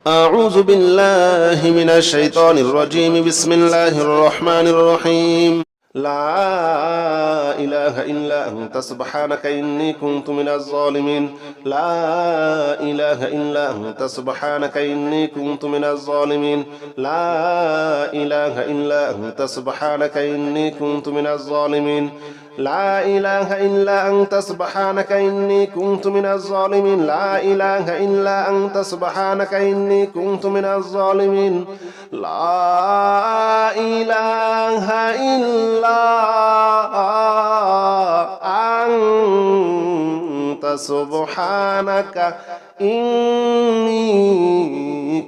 أعوذ بالله من الشيطان الرجيم. بسم الله الرحمن الرحيم. لا إله إلا أنت سبحانك إني كنت من الظالمين. لا إله إلا أنت سبحانك إني كنت من الظالمين. لا إله إلا أنت سبحانك إني كنت من الظالمين. لا إله إلا أنت سبحانك إني كنت من الظالمين. لا إله إلا أنت سبحانك إني كنت من الظالمين. لا إله إلا أنت سبحانك إني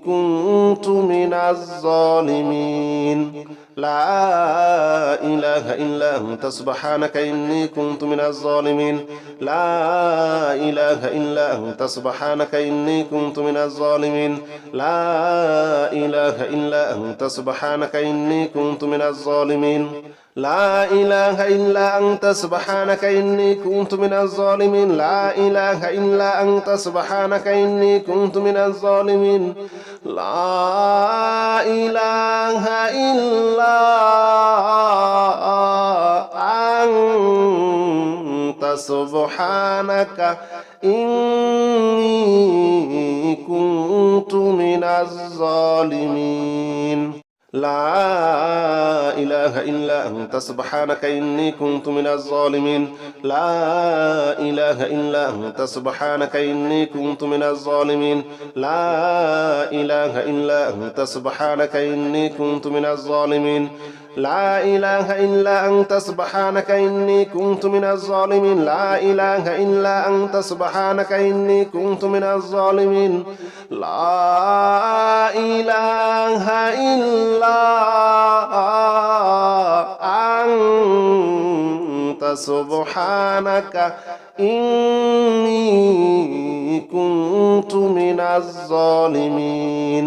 كنت من الظالمين. لا إله إلا أنت سبحانك إني كنت من الظالمين. لا إله إلا أنت سبحانك إني كنت من الظالمين. لا إله إلا أنت سبحانك إني كنت من الظالمين. لا إله إلا أنت سبحانك إني كنت من الظالمين. لا إله إلا أنت سبحانك إني كنت من الظالمين. لا إله إلا أنت سبحانك إني كنت من الظالمين. لا إله إلا أنت سبحانك إني كنت من الظالمين. لا إله إلا أنت سبحانك إني كنت من الظالمين. لا إله إلا أنت سبحانك إني كنت من الظالمين. لا إله إلا أنت سبحانك إني كنت من الظالمين. لا إله إلا أنت سبحانك إني كنت من الظالمين. لا إله إلا أنت سبحانك إني كنت من الظالمين.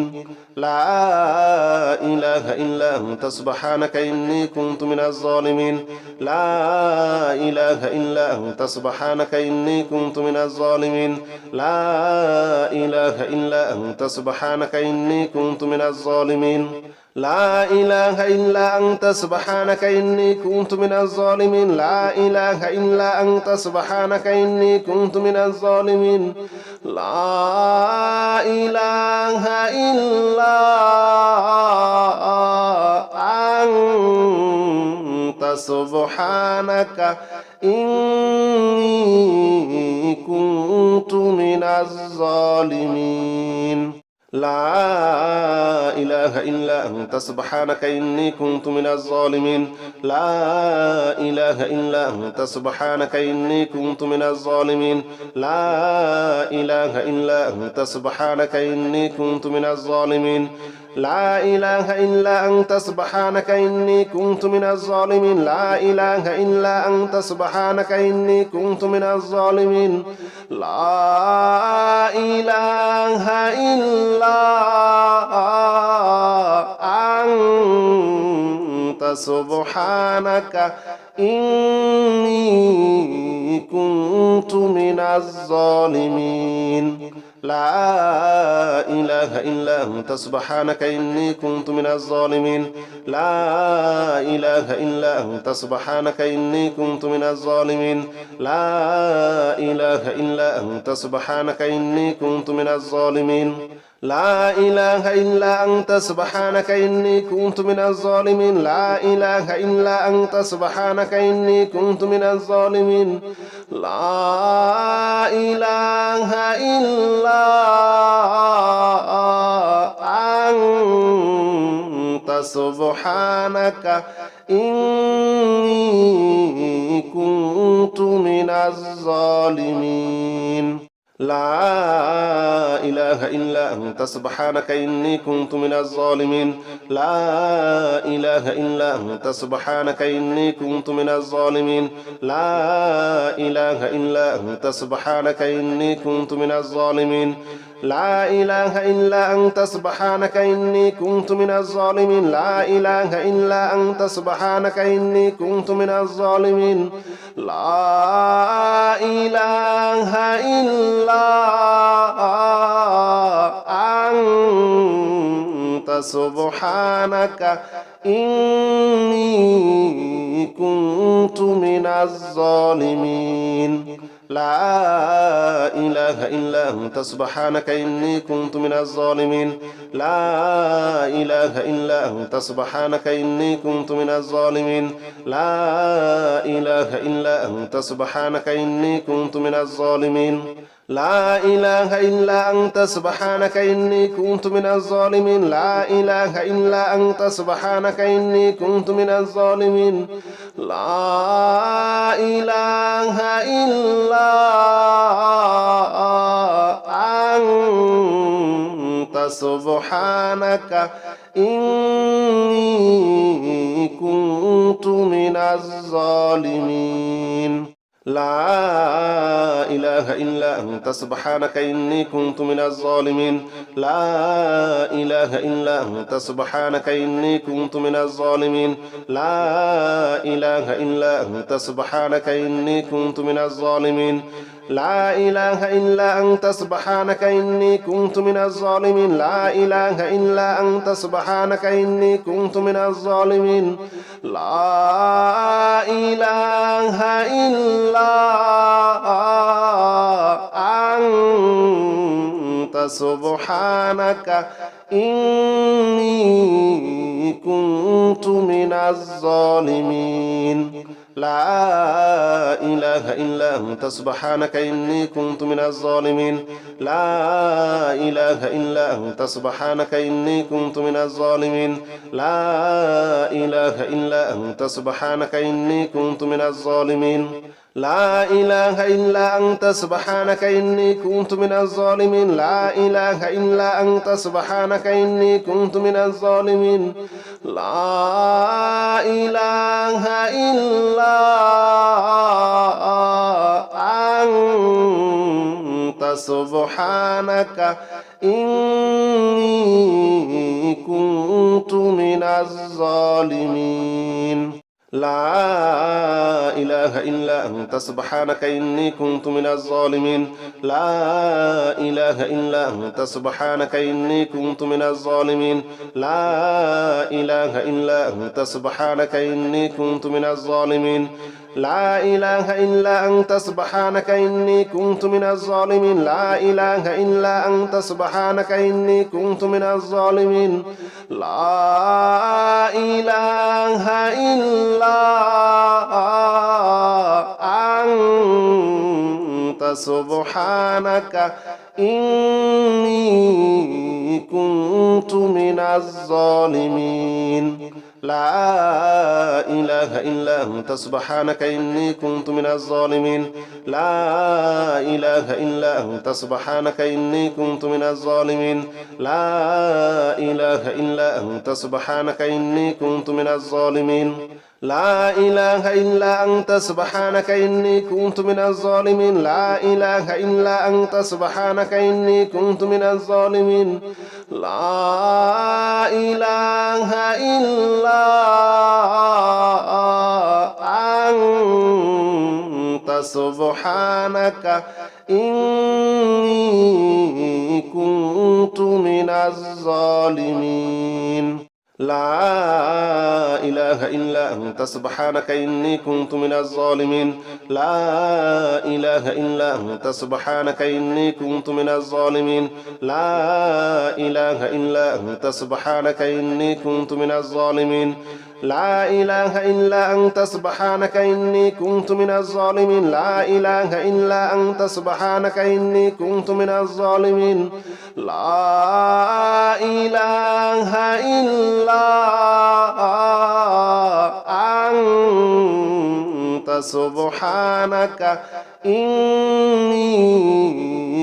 لا إله إلا أنت سبحانك إني كنت من الظالمين. لا إله إلا أنت سبحانك إني كنت من الظالمين. لا إله إلا أنت سبحانك إني كنت من الظالمين. لا إله إلا أنت سبحانك إني كنت من الظالمين. لا إله إلا أنت سبحانك إني كنت من الظالمين. لا إله إلا أنت سبحانك إني كنت من الظالمين. لا إله إلا أنت سبحانك إني كنت من الظالمين. لا إله إلا أنت سبحانك إني كنت من الظالمين. لا إله إلا أنت سبحانك إني كنت من الظالمين. لا إله إلا أنت سبحانك إني كنت من الظالمين. لا إله إلا أنت سبحانك إني كنت من الظالمين. لا إله إلا أنت سبحانك إني كنت من الظالمين. لا إله إلا أنت سبحانك إني كنت من الظالمين. لا إله إلا أنت سبحانك إني كنت من الظالمين. لا إله إلا أنت سبحانك إني كنت من الظالمين. لا إله إلا أنت سبحانك إني كنت من الظالمين. لا إله إلا أنت سبحانك إني كنت من الظالمين. لا إله إلا أنت سبحانك إني كنت من الظالمين. لا إله إلا أنت سبحانك إني كنت من الظالمين. لا إله إلا أنت سبحانك إني كنت من الظالمين. لا إله إلا أنت سبحانك إني كنت من الظالمين. لا إله إلا أنت سبحانك إني كنت من الظالمين. لا إله إلا أنت سبحانك إني كنت من الظالمين. لا إله إلا أنت سبحانك إني كنت من الظالمين لا إله إلا أنت سبحانك إني كنت من الظالمين لا إله إلا أنت سبحانك إني كنت من الظالمين لا إله إلا أنت سبحانك إني كنت من الظالمين لا إله إلا أنت سبحانك إني كنت من الظالمين لا إله إلا أنت سبحانك إني كنت من الظالمين لا إله إلا أنت سبحانك إني كنت من الظالمين لا إله إلا أنت سبحانك إني كنت من الظالمين لا إله إلا أنت سبحانك إني كنت من الظالمين لا إله إلا أنت سبحانك إني كنت من الظالمين لا إله إلا أنت سبحانك إني كنت من الظالمين لا إله إلا أنت سبحانك إني كنت من الظالمين لا إله إلا أنت سبحانك إني كنت من الظالمين لا إله إلا أنت سبحانك إني كنت من الظالمين لا إله إلا أنت سبحانك إني كنت من الظالمين لا إله إلا أنت سبحانك إني كنت من الظالمين لا إله إلا أنت سبحانك إني كنت من الظالمين لا إله إلا أنت سبحانك إني كنت من الظالمين لا إله إلا أنت سبحانك إني كنت من الظالمين لا إله إلا أنت سبحانك إني كنت من الظالمين لا إله إلا أنت سبحانك إني كنت من الظالمين لا إله إلا أنت سبحانك إني كنت من الظالمين لا إله إلا أنت سبحانك إني كنت من الظالمين لا إله إلا أنت سبحانك إني كنت من الظالمين لا إله إلا أنت سبحانك إني كنت من الظالمين لا إله إلا أنت سبحانك إني كنت من الظالمين لا إله إلا أنت سبحانك إني كنت من الظالمين لا إله إلا أنت سبحانك إني كنت من الظالمين لا إله إلا أنت سبحانك إني كنت من الظالمين لا إله إلا أنت سبحانك إني كنت من الظالمين لا إله إلا أنت سبحانك إني كنت من الظالمين لا إله إلا أنت سبحانك إني كنت من الظالمين لا إله إلا أنت سبحانك إني كنت من الظالمين لا إله إلا أنت سبحانك إني كنت من الظالمين لا إله إلا أنت سبحانك إني كنت من الظالمين لا إله إلا أنت سبحانك إني كنت من الظالمين لا إله إلا أنت سبحانك إني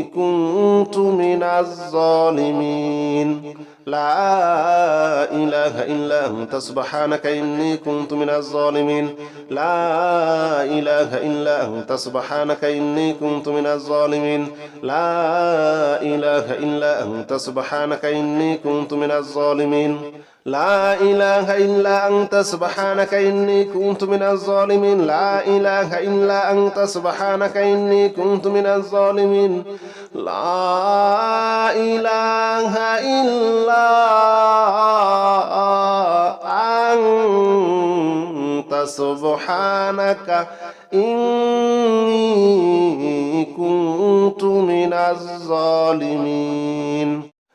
كنت من الظالمين لا إله إلا أنت سبحانك إني كنت من الظالمين لا إله إلا أنت سبحانك إني كنت من الظالمين لا إله إلا أنت سبحانك إني كنت من الظالمين لا إله إلا أنت سبحانك إني كنت من الظالمين لا إله إلا أنت سبحانك إني كنت من الظالمين لا إله إلا أنت سبحانك إني كنت من الظالمين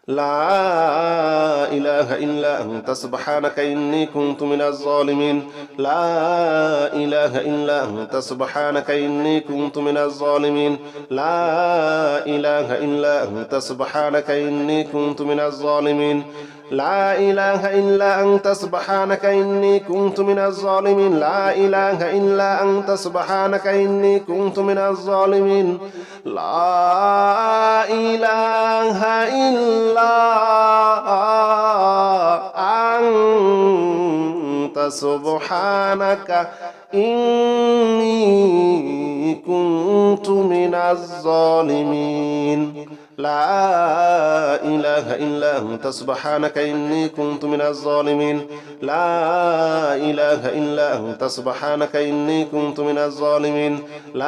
لا إله إلا أنت سبحانك إني كنت من الظالمين لا إله إلا أنت سبحانك إني كنت من الظالمين لا إله إلا أنت سبحانك إني كنت من الظالمين لا إله إلا أنت سبحانك إني كنت من الظالمين لا إله إلا أنت سبحانك إني كنت من الظالمين لا إله إلا أنت سبحانك إني كنت من الظالمين لا إله إلا أنت سبحانك إني كنت من الظالمين لا إله إلا أنت سبحانك إني كنت من الظالمين لا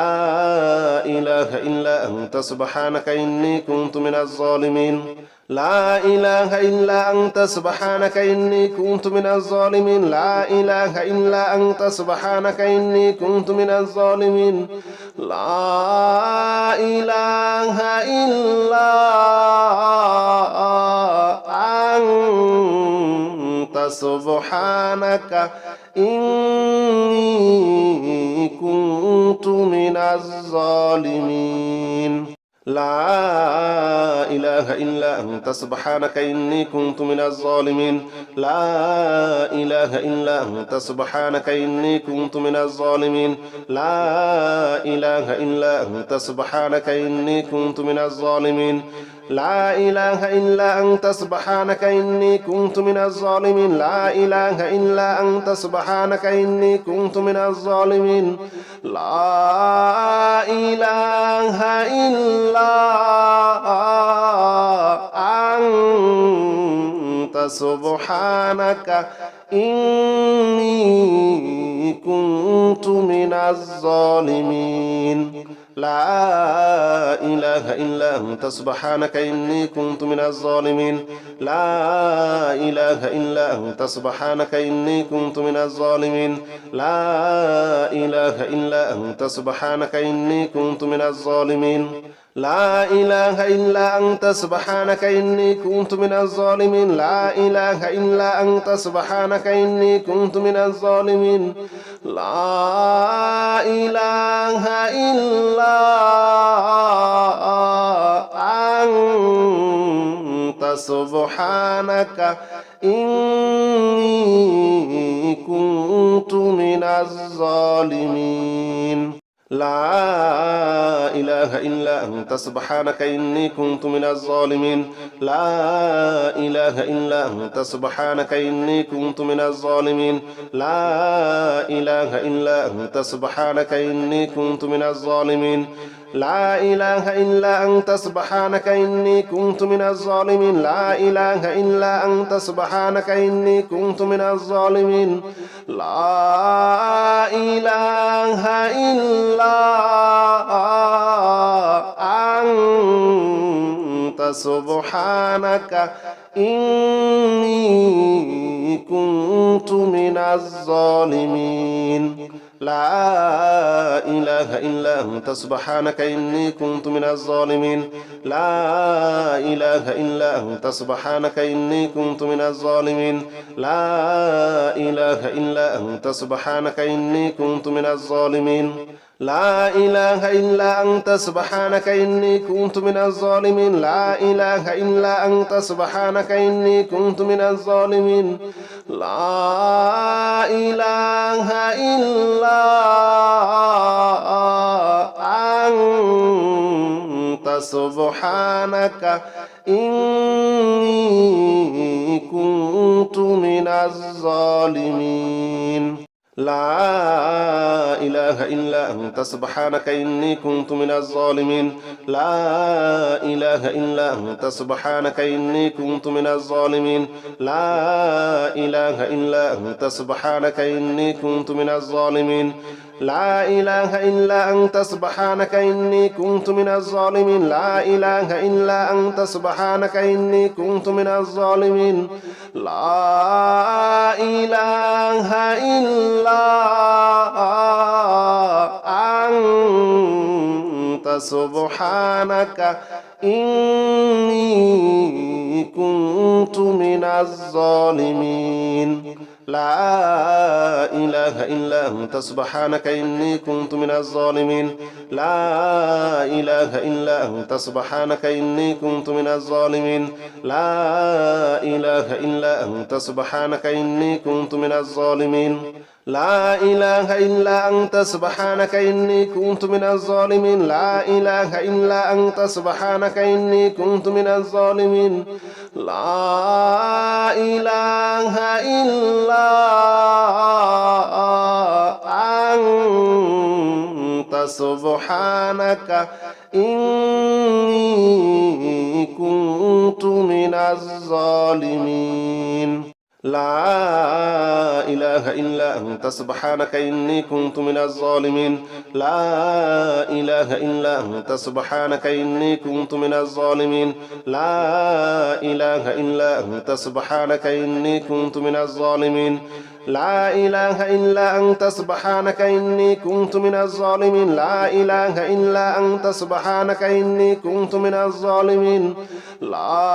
إله إلا أنت سبحانك إني كنت من الظالمين لا إله إلا أنت سبحانك إني كنت من الظالمين لا إله إلا أنت سبحانك إني كنت من الظالمين لا إله إلا أنت سبحانك إني كنت من الظالمين لا إله إلا أنت سبحانك إني كنت من الظالمين لا إله إلا أنت سبحانك إني كنت من الظالمين لا إله إلا أنت سبحانك إني كنت من الظالمين لا إله إلا أنت سبحانك إني كنت من الظالمين لا إله إلا أنت سبحانك إني كنت من الظالمين لا إله إلا أنت سبحانك إني كنت من الظالمين لا إله إلا أنت سبحانك إني كنت من الظالمين لا إله إلا أنت سبحانك إني كنت من الظالمين لا إله إلا أنت سبحانك إني كنت من الظالمين لا إله إلا أنت سبحانك إني كنت من الظالمين لا إله إلا أنت سبحانك إني كنت من الظالمين لا إله إلا أنت سبحانك إني كنت من الظالمين لا إله إلا أنت سبحانك إني كنت من الظالمين لا إله إلا أنت سبحانك إني كنت من الظالمين لا إله إلا أنت سبحانك إني كنت من الظالمين لا إله إلا أنت سبحانك إني كنت من الظالمين لا إله إلا أنت سبحانك إني كنت من الظالمين لا إله إلا أنت سبحانك إني كنت من الظالمين لا إله إلا أنت سبحانك إني كنت من الظالمين لا إله إلا أنت سبحانك إني كنت من الظالمين لا إله إلا أنت سبحانك إني كنت من الظالمين لا إله إلا أنت سبحانك إني كنت من الظالمين لا إله إلا أنت سبحانك إني كنت من الظالمين لا إله إلا أنت سبحانك إني كنت من الظالمين لا إله إله إلا أنت سبحانك إني كنت من الظالمين لا إله إلا أنت سبحانك إني كنت من الظالمين لا إله إلا أنت سبحانك إني كنت من الظالمين لا إله إلا أنت سبحانك إني كنت من الظالمين لا إله إلا أنت سبحانك إني كنت من الظالمين لا إله إلا أنت سبحانك إني كنت من الظالمين لا إله إلا أنت سبحانك إني كنت من الظالمين لا إله إلا أنت سبحانك إني كنت من الظالمين لا إله إلا أنت سبحانك إني كنت من الظالمين لا إله إلا أنت سبحانك إني كنت من الظالمين لا إله إلا أنت سبحانك إني كنت من الظالمين لا إله إلا أنت سبحانك إني كنت من الظالمين لا إله إلا أنت سبحانك إني كنت من الظالمين لا إله إلا أنت سبحانك إني كنت من الظالمين لا إله إلا أنت سبحانك إني كنت من الظالمين لا إله إلا أنت سبحانك إني كنت من الظالمين لا إله إلا أنت سبحانك إني كنت من الظالمين لا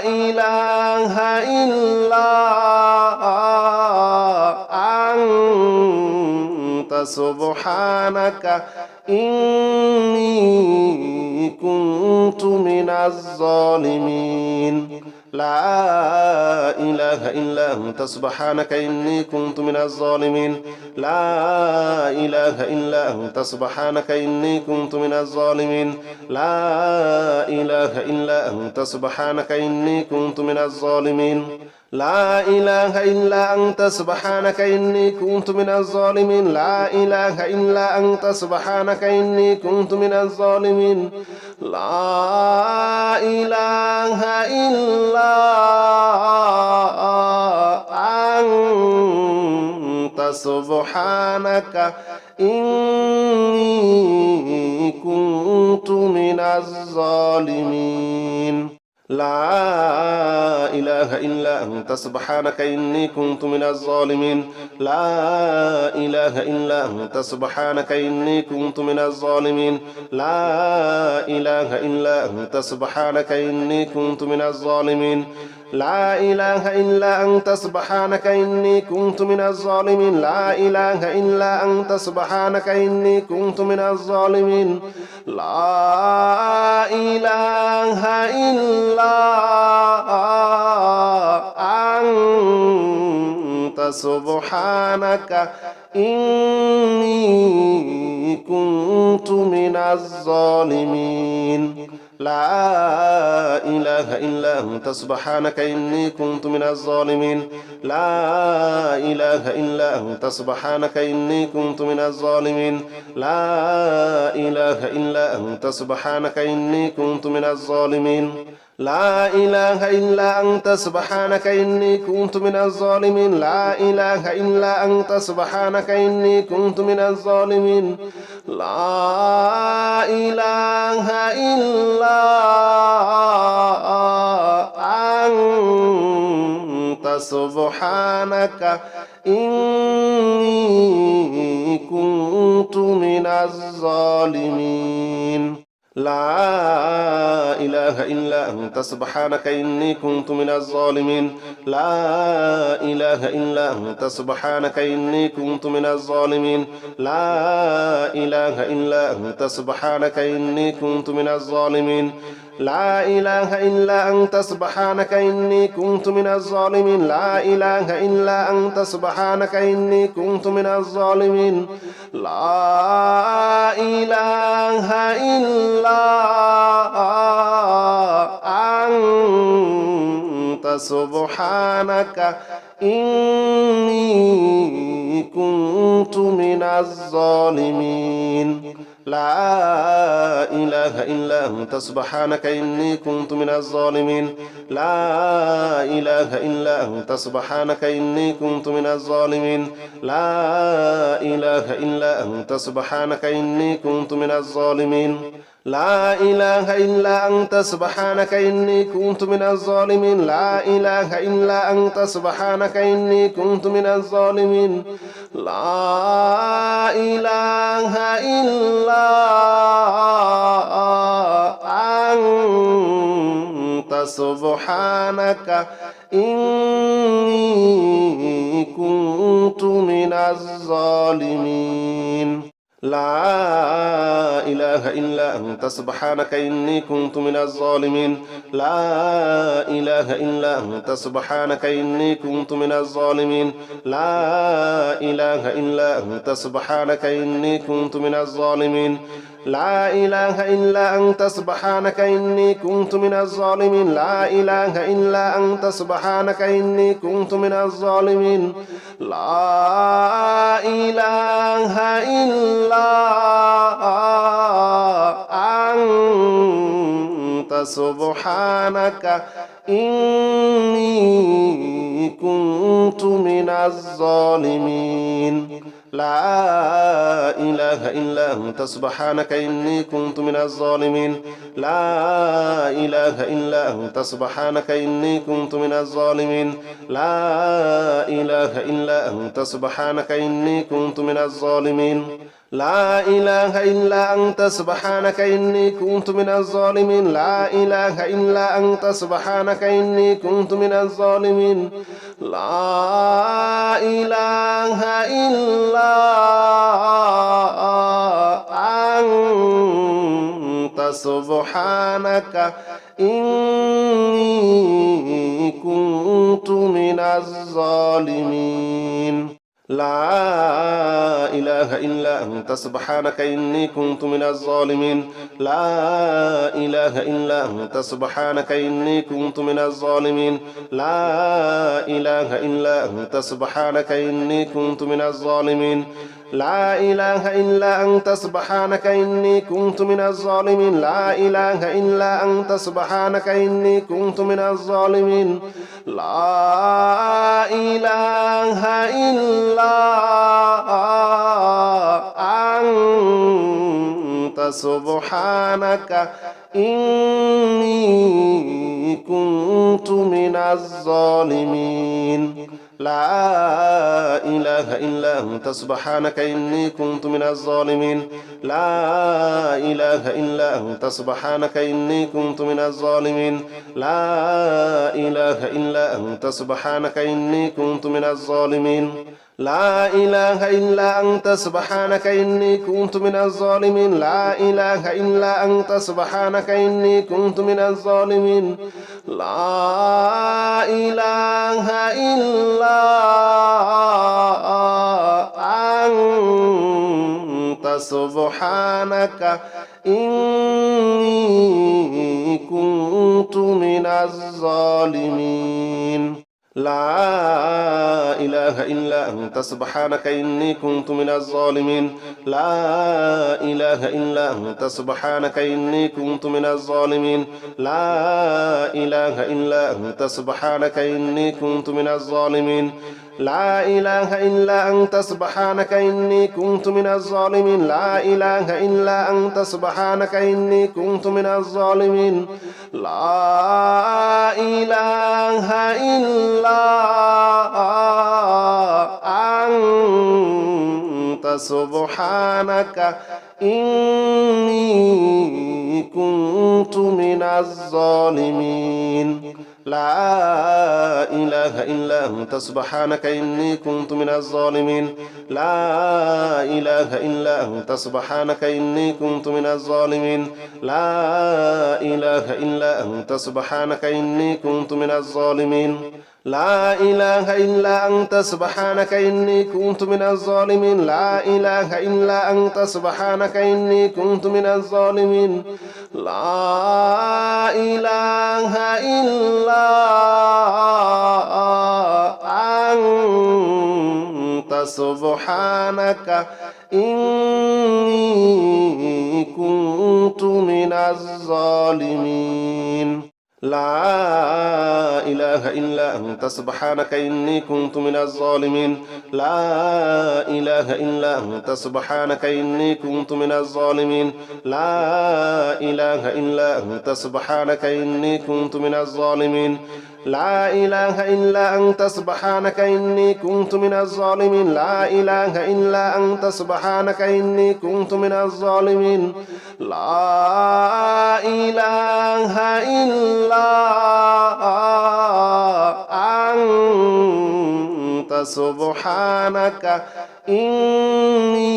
إله إلا أنت سبحانك إني كنت من الظالمين لا إله إلا أنت سبحانك إني كنت من الظالمين لا إله إلا أنت سبحانك إني كنت من الظالمين لا إله إلا أنت سبحانك إني كنت من الظالمين لا إله إلا أنت سبحانك إني كنت من الظالمين لا إله إلا أنت سبحانك إني كنت من الظالمين لا إله إلا أنت سبحانك إني كنت من الظالمين لا إله إلا أنت سبحانك إني كنت من الظالمين لا إله إلا أنت سبحانك إني كنت من الظالمين لا إله إلا أنت سبحانك إني كنت من الظالمين لا إله إلا أنت سبحانك إني كنت من الظالمين لا إله إلا أنت سبحانك إني كنت من الظالمين لا إله إلا أنت سبحانك إني كنت من الظالمين لا إله إلا أنت سبحانك إني كنت من الظالمين لا إله إلا أنت سبحانك إني كنت من الظالمين لا إله إلا أنت سبحانك إني كنت من الظالمين لا إله إلا أنت سبحانك إني كنت من الظالمين لا إله إلا أنت سبحانك إني كنت من الظالمين لا إله إلا أنت سبحانك إني كنت من الظالمين لا إله إلا أنت سبحانك إني كنت من الظالمين لا إله إلا أنت سبحانك إني كنت من الظالمين لا إله إلا أنت سبحانك إني كنت من الظالمين لا إله إلا أنت سبحانك إني كنت من الظالمين لا إله إلا أنت سبحانك إني كنت من الظالمين لا إله إلا أنت أنت سبحانك إني كنت من الظالمين لا إله إلا أنت سبحانك إني كنت من الظالمين لا إله إلا أنت سبحانك إني كنت من الظالمين لا إله إلا أنت سبحانك إني كنت من الظالمين لا إله إلا أنت سبحانك إني كنت من الظالمين لا إله إلا أنت سبحانك إني كنت من الظالمين لا إله إلا أنت سبحانك إني كنت من الظالمين لا إله إلا أنت سبحانك إني كنت من الظالمين لا إله إلا أنت سبحانك إني كنت من الظالمين لا إله إلا أنت سبحانك إني كنت من الظالمين لا إله إلا أنت سبحانك إني كنت من الظالمين لا إله إلا أنت سبحانك إني كنت من الظالمين لا إله إلا أنت سبحانك إني كنت من الظالمين لا إله إلا أنت سبحانك إني كنت من الظالمين لا إله إلا أنت سبحانك إني كنت من الظالمين لا إله إلا أنت سبحانك إني كنت من الظالمين لا إله إلا أنت سبحانك إني كنت من الظالمين لا إله إلا أنت سبحانك إني كنت من الظالمين لا إله إلا أنت سبحانك إني كنت من الظالمين لا إله إلا أنت سبحانك إني كنت من الظالمين لا إله إلا أنت سبحانك إني كنت من الظالمين لا إله إلا أنت سبحانك إني كنت من الظالمين لا إله إلا أنت سبحانك إني كنت من الظالمين لا إله إلا أنت سبحانك إني كنت من الظالمين لا إله إلا أنت سبحانك إني كنت من الظالمين لا إله إلا أنت سبحانك إني كنت من الظالمين لا إله إلا أنت سبحانك إني كنت من الظالمين لا إله إلا أنت سبحانك إني كنت من الظالمين لا إله إلا أنت سبحانك إني كنت من الظالمين لا إله إلا أنت سبحانك إني كنت من الظالمين لا إله إلا أنت سبحانك إني كنت من الظالمين لا إله إلا أنت سبحانك إني كنت من الظالمين لا إله إلا أنت سبحانك إني كنت من الظالمين لا إله إلا أنت سبحانك إني كنت من الظالمين لا إله إلا أنت سبحانك إني كنت من الظالمين لا إله إلا أنت سبحانك إني كنت من الظالمين لا إله إلا أنت سبحانك إني كنت من الظالمين لا إله إلا أنت سبحانك إني كنت من الظالمين لا إله إلا أنت سبحانك إني كنت من الظالمين لا إله إلا أنت سبحانك إني كنت من الظالمين لا إله إلا أنت سبحانك إني كنت من الظالمين لا إله إلا أنت سبحانك إني كنت من الظالمين لا إله إلا سبحانك إني كنت من الظالمين لا إله إلا أنت سبحانك إني كنت من الظالمين لا إله إلا أنت سبحانك إني كنت من الظالمين لا إله إلا أنت سبحانك إني كنت من الظالمين لا إله إلا أنت سبحانك إني كنت من الظالمين لا إله إلا أنت سبحانك إني كنت من الظالمين لا إله إلا أنت سبحانك إني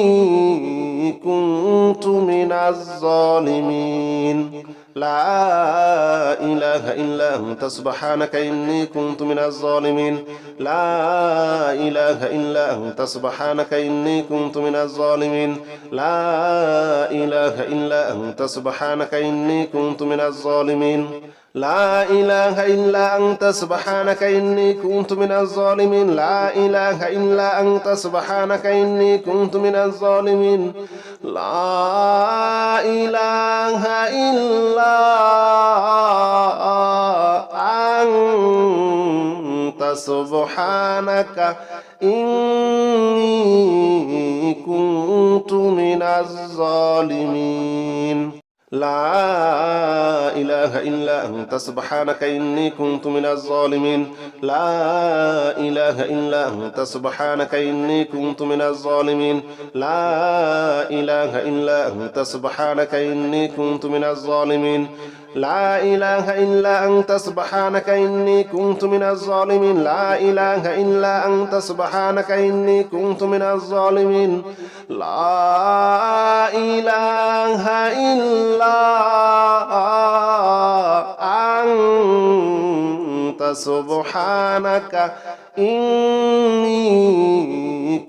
كنت من الظالمين لا إله إلا أنت سبحانك إني كنت من الظالمين لا إله إلا أنت سبحانك إني كنت من الظالمين لا إله إلا أنت سبحانك إني كنت من الظالمين لا إله إلا أنت سبحانك إني كنت من الظالمين لا إله إلا أنت سبحانك إني كنت من الظالمين لا إله إلا أنت سبحانك إني كنت من الظالمين لا إله إلا أنت سبحانك إني كنت من الظالمين لا إله إلا أنت سبحانك إني كنت من الظالمين لا إله إلا أنت سبحانك إني كنت من الظالمين لا إله إلا أنت سبحانك إني كنت من الظالمين لا إله إلا أنت سبحانك إني كنت من الظالمين لا إله إلا أنت سبحانك إني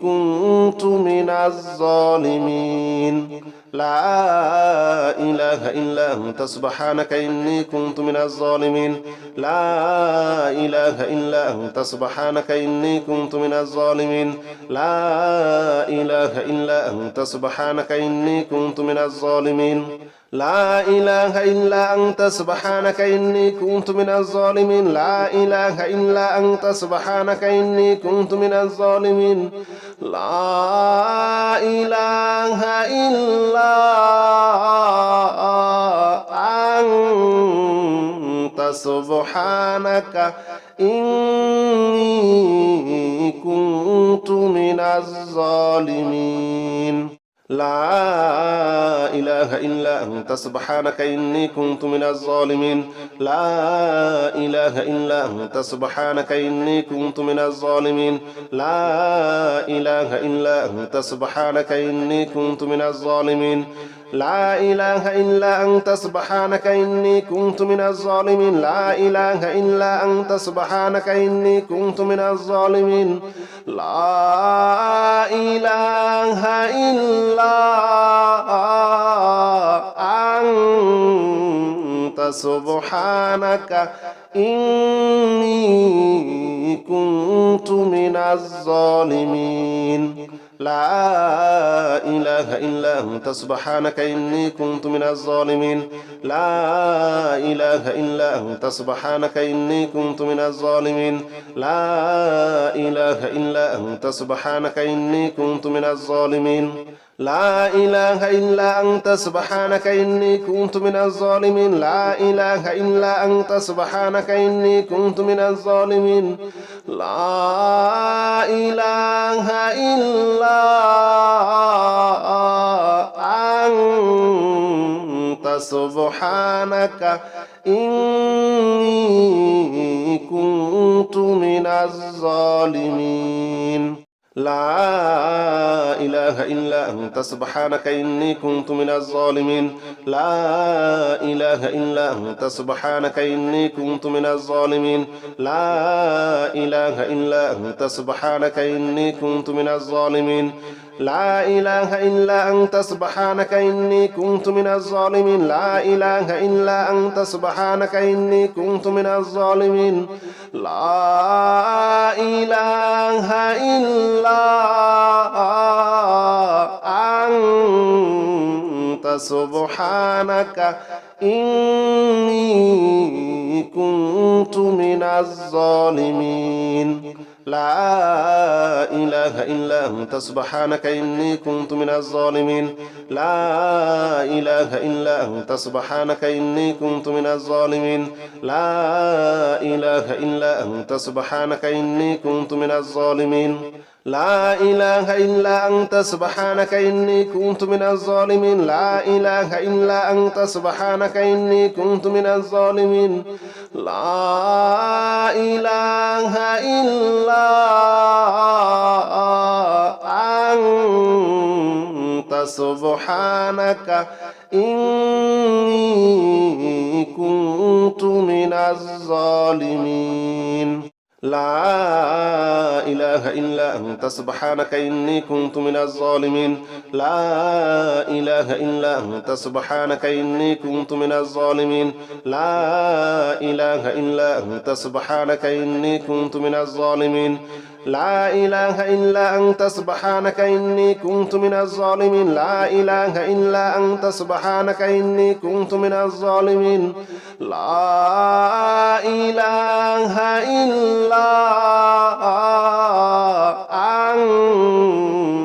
كنت من الظالمين لا إله إلا أنت سبحانك إني كنت من الظالمين لا إله إلا أنت سبحانك إني كنت من الظالمين لا إله إلا أنت سبحانك إني كنت من الظالمين لا إله إلا أنت سبحانك إني كنت من الظالمين لا إله إلا أنت سبحانك إني كنت من الظالمين لا إله إلا أنت سبحانك إني كنت من الظالمين لا إله إلا أنت سبحانك إني كنت من الظالمين لا إله إلا أنت سبحانك إني كنت من الظالمين لا إله إلا أنت سبحانك إني كنت من الظالمين لا إله إلا أنت سبحانك إني كنت من الظالمين لا إله إلا أنت سبحانك إني كنت من الظالمين لا إله إلا أنت سبحانك إني كنت من الظالمين لا إله إلا أنت سبحانك إني كنت من الظالمين لا إله إلا أنت سبحانك إني كنت من الظالمين لا إله إلا أنت سبحانك إني كنت من الظالمين لا إله إلا أنت سبحانك إني كنت من الظالمين لا إله إلا أنت سبحانك إني كنت من الظالمين لا إله إلا أنت سبحانك إني كنت من الظالمين لا إله إلا أنت سبحانك إني كنت من الظالمين لا إله إلا أنت سبحانك إني كنت من الظالمين لا إله إلا أنت سبحانك إني كنت من الظالمين لا إله إلا أنت سبحانك إني كنت من الظالمين لا إله إلا أنت سبحانك إني كنت من الظالمين لا إله إلا سبحانك إني كنت من الظالمين لا إله إلا أنت سبحانك إني كنت من الظالمين لا إله إلا أنت سبحانك إني كنت من الظالمين لا إله إلا أنت سبحانك إني كنت من الظالمين لا إله إلا أنت سبحانك إني كنت من الظالمين لا إله إلا أنت سبحانك إني كنت من الظالمين لا إله إلا أنت سبحانك إني كنت من الظالمين لا إله إلا أنت سبحانك إني كنت من الظالمين لا إله إلا أنت سبحانك إني كنت من الظالمين لا إله إلا أنت سبحانك إني كنت من الظالمين لا إله إلا أنت سبحانك إني كنت من الظالمين لا إله إلا أنت سبحانك إني كنت من الظالمين لا إله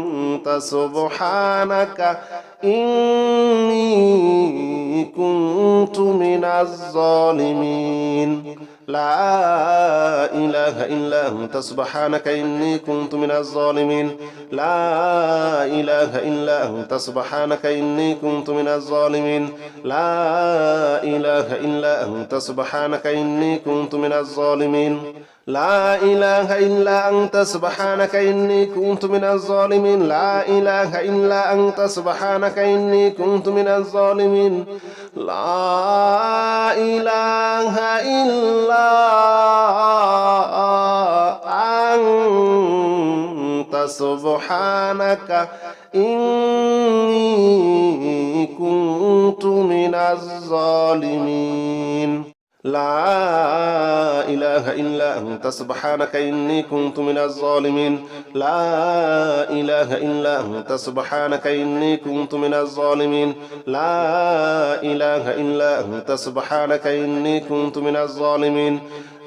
إلا أنت سبحانك إني كنت من الظالمين لا إله إلا أنت سبحانك إني كنت من الظالمين لا إله إلا أنت سبحانك إني كنت من الظالمين لا إله إلا أنت سبحانك إني كنت من الظالمين لا إله إلا أنت سبحانك إني كنت من الظالمين لا إله إلا أنت سبحانك إني كنت من الظالمين لا إله إلا أنت سبحانك إني كنت من الظالمين لا إله إلا أنت سبحانك إني كنت من الظالمين لا إله إلا أنت سبحانك إني كنت من الظالمين لا إله إلا أنت سبحانك إني كنت من الظالمين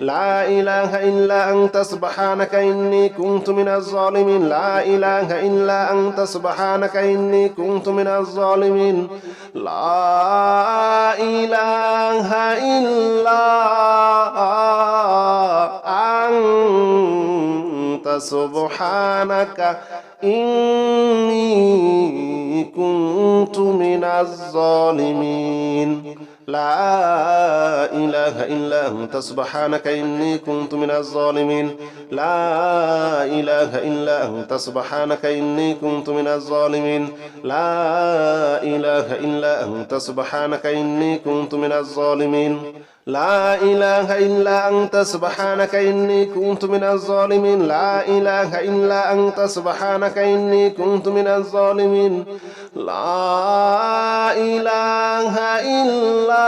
لا إله إلا أنت سبحانك إني كنت من الظالمين لا إله إلا أنت سبحانك إني كنت من الظالمين لا إله إلا أنت سبحانك إني كنت من الظالمين لا إله إلا أنت سبحانك إني كنت من الظالمين لا إله إلا أنت سبحانك إني كنت من الظالمين لا إله إلا أنت سبحانك إني كنت من الظالمين لا إله إلا أنت سبحانك إني كنت من الظالمين لا إله إلا أنت سبحانك إني كنت من الظالمين لا إله إلا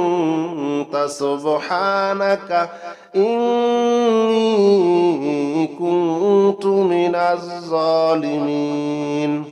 أنت سبحانك إني كنت من الظالمين